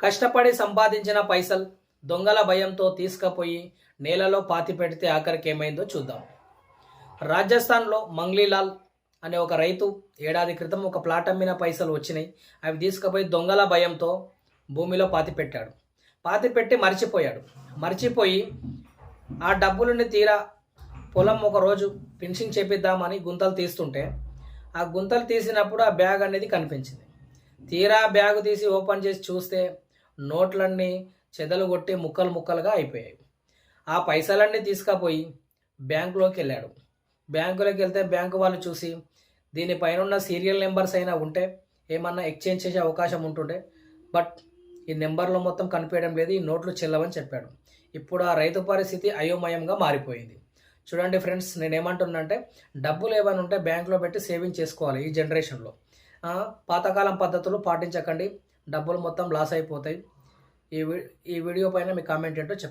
కష్టపడి సంపాదించిన పైసలు దొంగల భయంతో తీసుకుపోయి నేలలో పాతి పెడితే ఆఖరికి ఏమైందో చూద్దాం. రాజస్థాన్లో మంగ్లీలాల్ అనే ఒక రైతు ఏడాది క్రితం ఒక ప్లాట్ అమ్మిన పైసలు వచ్చినాయి. అవి తీసుకుపోయి దొంగల భయంతో భూమిలో పాతి పెట్టాడు. పాతి పెట్టి మర్చిపోయి ఆ డబ్బులని తీరా పొలం ఒకరోజు ఫినిషింగ్ చేపిద్దామని గుంతలు తీస్తుంటే ఆ గుంతలు తీసినప్పుడు ఆ బ్యాగ్ అనేది కనిపించింది. తీరా బ్యాగ్ తీసి ఓపెన్ చేసి చూస్తే నోట్లన్నీ చెదలు కొట్టి ముక్కలు ముక్కలుగా అయిపోయాయి. ఆ పైసలన్నీ తీసుకుపోయి బ్యాంకులోకి వెళ్ళాడు. బ్యాంకులోకి వెళ్తే బ్యాంకు వాళ్ళు చూసి దీనిపైన ఉన్న సీరియల్ నెంబర్స్ అయినా ఉంటే ఏమన్నా ఎక్స్చేంజ్ చేసే అవకాశం ఉంటుండే, బట్ ఈ నెంబర్లో మొత్తం కనిపించడం లేదు, ఈ నోట్లు చెల్లవని చెప్పాడు. ఇప్పుడు ఆ రైతు పరిస్థితి అయోమయంగా మారిపోయింది. చూడండి ఫ్రెండ్స్, నేనేమంటున్నానంటే డబ్బులు ఏమైనా ఉంటే బ్యాంకులో పెట్టి సేవింగ్ చేసుకోవాలి. ఈ జనరేషన్లో పాతకాలం పద్ధతులు పాటించకండి, డబ్బులు మొత్తం లాస్ అయిపోతాయి. ఈ వీడియో పైన మీ కామెంట్ ఏంటో చెప్పండి.